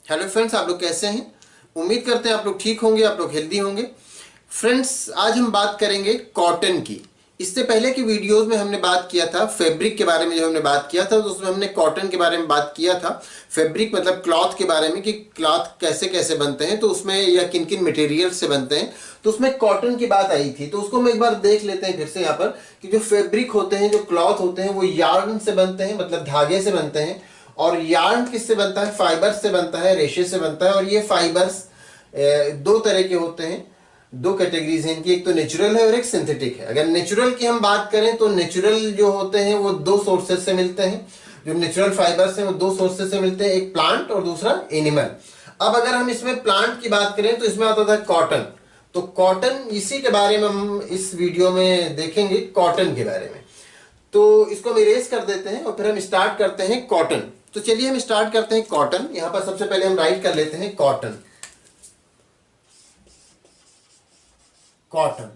Hello friends, आप लोग कैसे हैं? उम्मीद करते हैं आप लोग ठीक होंगे, आप लोग हेल्दी होंगे। फ्रेंड्स, आज हम बात करेंगे कॉटन की। इससे पहले की वीडियोस में हमने बात किया था फैब्रिक के बारे में। जब हमने बात किया था तो उसमें हमने कॉटन के बारे में बात किया था। फैब्रिक मतलब क्लॉथ के बारे में कि क्लॉथ कैसे कैसे बनते हैं, तो उसमें या किन किन मटेरियल से बनते हैं, तो उसमें कॉटन की बात आई थी। तो उसको हम एक बार देख लेते हैं फिर से यहाँ पर कि जो फैब्रिक होते हैं, जो क्लॉथ होते हैं, वो यार्न से बनते हैं, मतलब धागे से बनते हैं। और यार्न किससे बनता है? फाइबर से बनता है, रेशे से बनता है। और ये फाइबर्स दो तरह के होते हैं, दो कैटेगरीज हैं इनकी, एक तो नेचुरल है और एक सिंथेटिक है। अगर नेचुरल की हम बात करें तो नेचुरल जो होते हैं वो दो सोर्सेज से मिलते हैं। जो नेचुरल फाइबर्स हैं वो दो सोर्सेज से मिलते हैं, एक प्लांट और दूसरा एनिमल। अब अगर हम इसमें प्लांट की बात करें तो इसमें आता था कॉटन। तो कॉटन, इसी के बारे में हम इस वीडियो में देखेंगे, कॉटन के बारे में। तो इसको हम इरेज कर देते हैं और फिर हम स्टार्ट करते हैं कॉटन। तो चलिए हम स्टार्ट करते हैं कॉटन। यहां पर सबसे पहले हम राइट कर लेते हैं कॉटन। कॉटन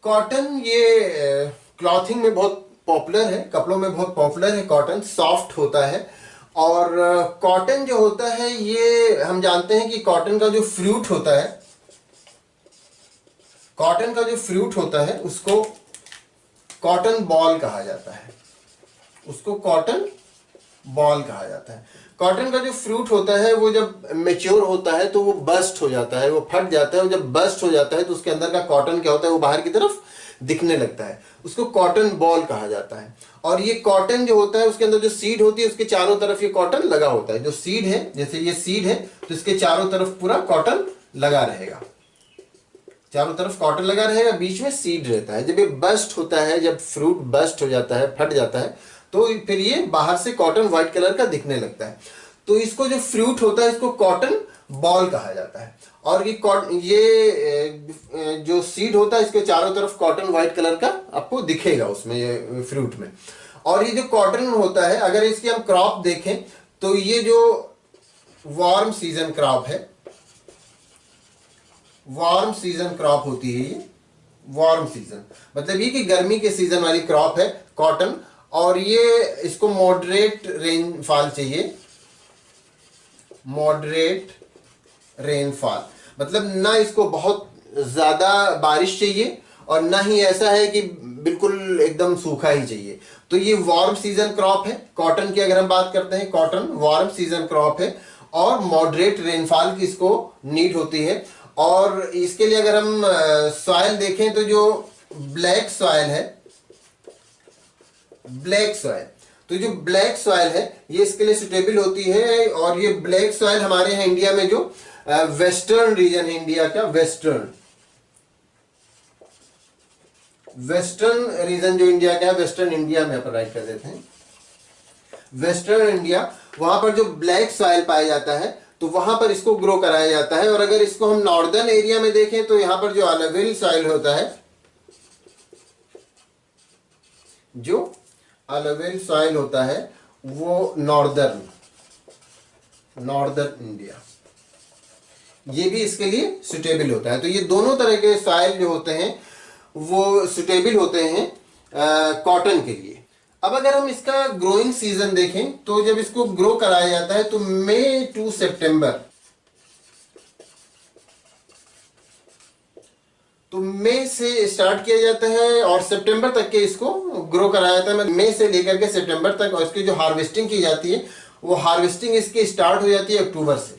कॉटन ये क्लॉथिंग में बहुत पॉपुलर है, कपड़ों में बहुत पॉपुलर है। कॉटन सॉफ्ट होता है। और कॉटन जो होता है, ये हम जानते हैं कि कॉटन का जो फ्रूट होता है, कॉटन का जो फ्रूट होता है उसको कॉटन बॉल कहा जाता है। उसको कॉटन बॉल कहा जाता है। कॉटन का जो फ्रूट होता है वो जब मेच्योर होता है तो वो बस्ट हो जाता है, वो फट जाता है। और जब बस्ट हो जाता है तो उसके अंदर का कॉटन क्या होता है, वो बाहर की तरफ दिखने लगता है। उसको कॉटन बॉल कहा जाता है। और ये कॉटन जो होता है उसके अंदर जो सीड होती है उसके चारों तरफ ये कॉटन लगा होता है। जो सीड है, जैसे ये सीड है तो इसके चारों तरफ पूरा कॉटन लगा रहेगा, चारों तरफ कॉटन लगा रहेगा, बीच में सीड रहता है। जब ये बस्ट होता है, जब फ्रूट बस्ट हो जाता है, फट जाता है, तो फिर ये बाहर से कॉटन व्हाइट कलर का दिखने लगता है। तो इसको जो फ्रूट होता है इसको कॉटन बॉल कहा जाता है। और ये जो सीड होता है इसके चारों तरफ कॉटन व्हाइट कलर का आपको दिखेगा उसमें, ये फ्रूट में। और ये जो कॉटन होता है, अगर इसकी हम क्रॉप देखें तो ये जो वार्म सीजन क्रॉप है, वार्म सीजन क्रॉप होती है ये। वार्म सीजन मतलब ये कि गर्मी के सीजन वाली क्रॉप है कॉटन। और ये इसको मॉडरेट रेनफॉल चाहिए, मॉडरेट रेनफॉल मतलब ना इसको बहुत ज्यादा बारिश चाहिए और ना ही ऐसा है कि बिल्कुल एकदम सूखा ही चाहिए। तो ये वार्म सीजन क्रॉप है कॉटन की। अगर हम बात करते हैं, कॉटन वार्म सीजन क्रॉप है और मॉडरेट रेनफॉल की इसको नीड होती है। और इसके लिए अगर हम सॉइल देखें तो जो ब्लैक सॉइल है, ब्लैक सॉइल, तो जो ब्लैक सॉइल है ये इसके लिए सुटेबल होती है। और ये ब्लैक सॉइल हमारे यहाँ इंडिया में जो वेस्टर्न रीजन है इंडिया का, वेस्टर्न रीजन जो इंडिया का है, वेस्टर्न इंडिया में अपन राइट कर देते हैं, वेस्टर्न इंडिया, वहां पर जो ब्लैक सॉइल पाया जाता है तो वहां पर इसको ग्रो कराया जाता है। और अगर इसको हम नॉर्दर्न एरिया में देखें तो यहां पर जो अलुवियल सॉइल होता है, जो अलुवियल सॉइल होता है वो नॉर्दर्न इंडिया, ये भी इसके लिए सुटेबल होता है। तो ये दोनों तरह के सॉइल जो होते हैं वो सुटेबल होते हैं कॉटन के लिए। अब अगर हम इसका ग्रोइंग सीजन देखें तो जब इसको ग्रो कराया जाता है तो मई टू सितंबर, तो मई से स्टार्ट किया जाता है और सितंबर तक के इसको ग्रो कराया जाता है। मई से लेकर के सितंबर तक। और इसकी जो हार्वेस्टिंग की जाती है वो हार्वेस्टिंग इसकी स्टार्ट हो जाती है अक्टूबर से।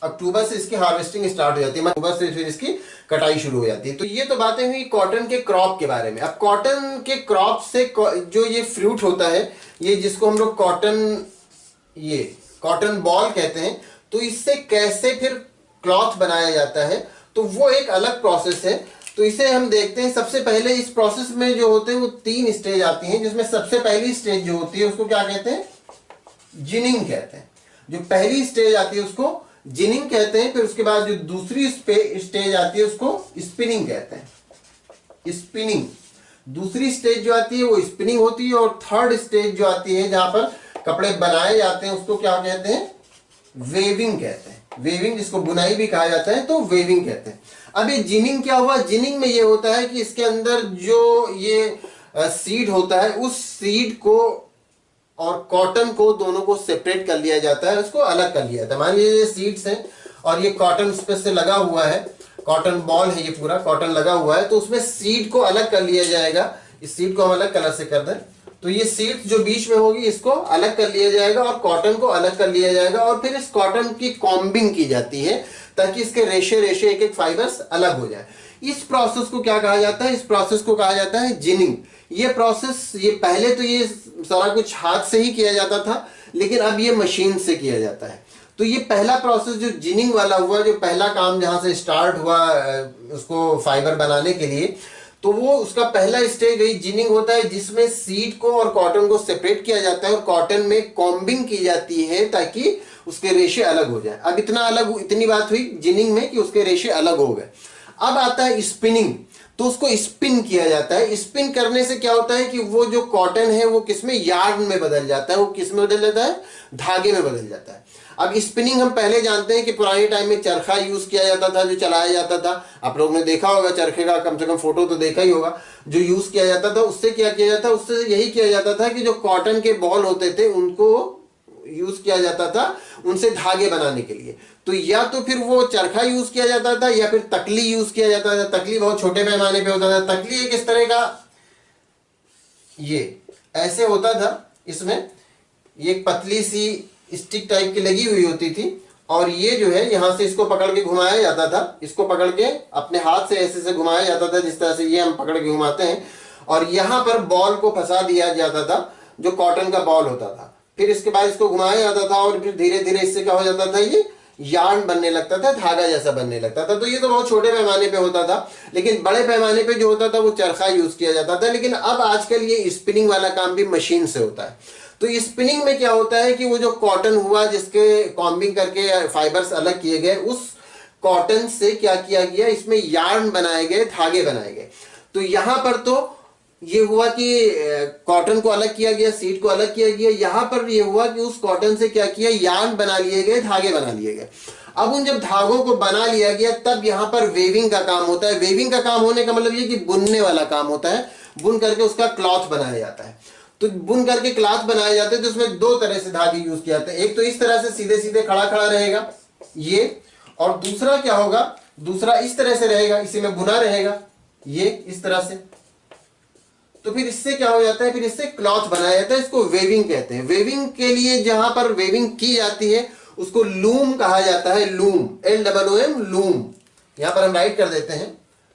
अक्टूबर से इसकी हार्वेस्टिंग स्टार्ट हो जाती है, अक्टूबर से फिर इसकी कटाई शुरू हो जाती है। तो ये तो बातें हुई कॉटन के क्रॉप के बारे में। अब कॉटन के क्रॉप से जो ये फ्रूट होता है, ये जिसको हम लोग ये कॉटन बॉल कहते हैं, तो इससे कैसे फिर क्लॉथ बनाया जाता है, तो वो एक अलग प्रोसेस है। तो इसे हम देखते हैं। सबसे पहले इस प्रोसेस में जो होते हैं वो 3 स्टेज आती हैं, जिसमें सबसे पहली स्टेज जो होती है उसको क्या कहते हैं? जिनिंग कहते हैं। जो पहली स्टेज आती है उसको जिनिंग कहते हैं। फिर उसके बाद जो दूसरी स्टेज आती है उसको स्पिनिंग कहते हैं। स्पिनिंग दूसरी स्टेज जो आती है वो स्पिनिंग होती है। और थर्ड स्टेज जो आती है जहां पर कपड़े बनाए जाते हैं उसको क्या कहते हैं? वेविंग कहते हैं। वेविंग, जिसको बुनाई भी कहा जाता है, तो वेविंग कहते हैं। अब ये जिनिंग क्या हुआ? जिनिंग में ये होता है कि इसके अंदर जो ये सीड होता है उस सीड को और कॉटन को दोनों को सेपरेट कर लिया जाता है, उसको अलग कर लिया जाता है। मान लीजिए ये सीड्स हैं और ये कॉटन उस पर से लगा हुआ है, कॉटन बॉल है, ये पूरा कॉटन लगा हुआ है, तो उसमें सीड को अलग कर लिया जाएगा। इस सीड को हम अलग कलर से कर दें तो ये सीड जो बीच में होगी इसको अलग कर लिया जाएगा और कॉटन को अलग कर लिया जाएगा, और फिर इस कॉटन की कॉम्बिंग की जाती है ताकि इसके रेशे रेशे एक एक फाइबर्स अलग हो जाए। इस प्रोसेस को क्या कहा जाता है? इस प्रोसेस को कहा जाता है जिनिंग। ये प्रोसेस, ये पहले तो ये सारा कुछ हाथ से ही किया जाता था, लेकिन अब ये मशीन से किया जाता है। तो ये पहला प्रोसेस जो जिनिंग वाला हुआ, जो पहला काम जहां से स्टार्ट हुआ उसको फाइबर बनाने के लिए, तो वो उसका पहला स्टेज वही जिनिंग होता है, जिसमें सीड को और कॉटन को सेपरेट किया जाता है और कॉटन में कॉम्बिंग की जाती है ताकि उसके रेशे अलग हो जाए। अब इतनी बात हुई जिनिंग में कि उसके रेशे अलग हो गए। अब आता है स्पिनिंग, तो उसको स्पिन किया जाता है। स्पिन करने से क्या होता है कि वो जो कॉटन है वो किसमें, यार्न में बदल जाता है। वो किस में बदल जाता है? धागे में बदल जाता है। अब स्पिनिंग हम पहले जानते हैं कि पुराने टाइम में चरखा यूज किया जाता था, जो चलाया जाता था। आप लोगों ने देखा होगा चरखे का, कम से कम फोटो तो देखा ही होगा, जो यूज किया जाता था। उससे क्या किया जाता? उससे यही किया जाता था कि जो कॉटन के बॉल होते थे उनको यूज किया जाता था उनसे धागे बनाने के लिए। तो या तो फिर वो चरखा यूज किया जाता था या फिर तकली यूज किया जाता था। तकली बहुत छोटे पैमाने पे होता था। तकली एक इस तरह का, ये ऐसे होता था, इसमें ये एक पतली सी स्टिक टाइप की लगी हुई होती थी, और ये जो है यहां से इसको पकड़ के घुमाया जाता था। इसको पकड़ के अपने हाथ से ऐसे से घुमाया जाता था, जिस तरह से ये हम पकड़ के घुमाते हैं, और यहां पर बॉल को फंसा दिया जाता था जो कॉटन का बॉल होता था। फिर इसके बाद इसको घुमाया जाता था और फिर धीरे धीरे इससे क्या हो जाता था, ये यार्न बनने लगता था, धागा जैसा बनने लगता था। तो ये तो बहुत छोटे पैमाने पे होता था, लेकिन बड़े पैमाने पे जो होता था वो चरखा यूज किया जाता था। लेकिन अब आजकल ये स्पिनिंग वाला काम भी मशीन से होता है। तो स्पिनिंग में क्या होता है कि वो जो कॉटन हुआ जिसके कॉम्बिंग करके फाइबर्स अलग किए गए, उस कॉटन से क्या किया गया, इसमें यार्न बनाए गए, धागे बनाए गए। तो यहां पर तो ये हुआ कि कॉटन को अलग किया गया, सीड को अलग किया गया। यहां पर ये हुआ कि उस कॉटन से क्या किया, यार्न बना लिए गए, धागे बना लिए गए। अब उन जब धागों को बना लिया गया तब यहां पर वेविंग का काम होता है। वेविंग का काम होने का मतलब ये कि बुनने वाला काम होता है। बुन करके उसका क्लॉथ बनाया जाता है। तो बुन करके क्लॉथ बनाए जाते हैं, तो उसमें दो तरह से धागे यूज किए जाते हैं। एक तो इस तरह से सीधे सीधे खड़ा खड़ा रहेगा ये, और दूसरा क्या होगा, दूसरा इस तरह से रहेगा, इसी में बुना रहेगा ये इस तरह से। तो फिर इससे क्या हो जाता है, फिर इससे क्लॉथ बनाया जाता है। इसको वेविंग कहते हैं। वेविंग के लिए जहां पर वेविंग की जाती है उसको लूम कहा जाता है। Loom, LOOM, loom. यहां पर हम राइट कर देते हैं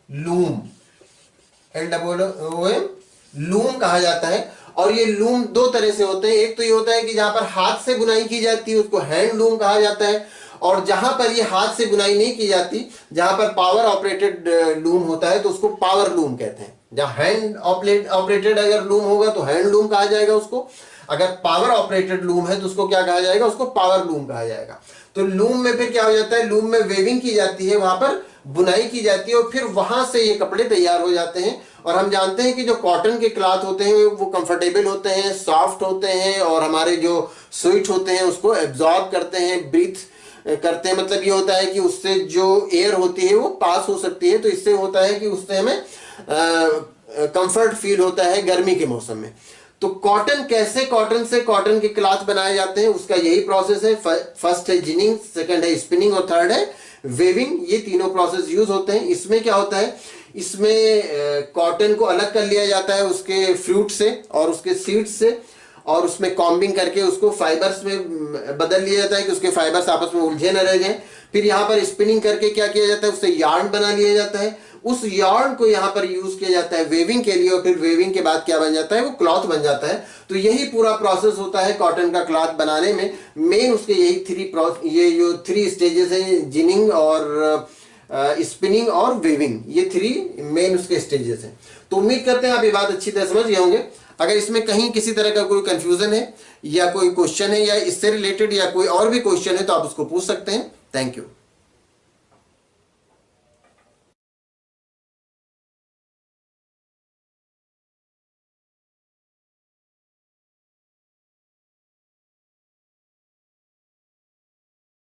लूम, LOOM, लूम कहा जाता है। और ये लूम दो तरह से होते हैं। एक तो ये होता है कि जहां पर हाथ से बुनाई की जाती है उसको हैंड लूम कहा जाता है, और जहां पर ये हाथ से बुनाई नहीं की जाती, जहां पर पावर ऑपरेटेड लूम होता है, तो उसको पावर लूम कहते हैं। जहां हैंड ऑपरेटेड अगर लूम होगा तो हैंड लूम कहा जाएगा उसको। अगर पावर ऑपरेटेड लूम है तो उसको क्या कहा जाएगा, उसको पावर लूम कहा जाएगा। तो लूम में फिर क्या हो जाता है, लूम में वेविंग की जाती है, वहां पर बुनाई की जाती है, और फिर वहां से ये कपड़े तैयार हो जाते हैं। और हम जानते हैं कि जो कॉटन के क्लॉथ होते हैं वो कंफर्टेबल होते हैं, सॉफ्ट होते हैं, और हमारे जो स्वेट होते हैं उसको एब्जॉर्ब करते हैं, ब्रीथ करते हैं। मतलब ये होता है कि उससे जो एयर होती है वो पास हो सकती है। तो इससे होता है कि उससे हमें कंफर्ट फील होता है गर्मी के मौसम में। तो कॉटन कैसे, कॉटन से कॉटन के क्लॉथ बनाए जाते हैं, उसका यही प्रोसेस है। फर्स्ट है जिनिंग, सेकंड है स्पिनिंग, और थर्ड है वेविंग। ये तीनों प्रोसेस यूज होते हैं। इसमें क्या होता है, इसमें कॉटन को अलग कर लिया जाता है उसके फ्रूट से और उसके सीड्स से, और उसमें कॉम्बिंग करके उसको फाइबर्स में बदल लिया जाता है कि उसके फाइबर्स आपस में उलझे न रह जाएं। फिर यहाँ पर स्पिनिंग करके क्या किया जाता है, उससे यार्न बना लिया जाता है। उस यार्न को यहाँ पर यूज किया जाता है वेविंग के लिए, और फिर वेविंग के बाद क्या बन जाता है, वो क्लॉथ बन जाता है। तो यही पूरा प्रोसेस होता है कॉटन का क्लॉथ बनाने में। मेन उसके यही ये जो थ्री स्टेजेस हैं, जिनिंग और स्पिनिंग और वेविंग, ये थ्री मेन उसके स्टेजेस हैं। तो उम्मीद करते हैं आप ये बात अच्छी तरह समझ गए होंगे। अगर इसमें कहीं किसी तरह का कोई कंफ्यूजन है या कोई क्वेश्चन है या इससे रिलेटेड या कोई और भी क्वेश्चन है तो आप उसको पूछ सकते हैं। Thank you.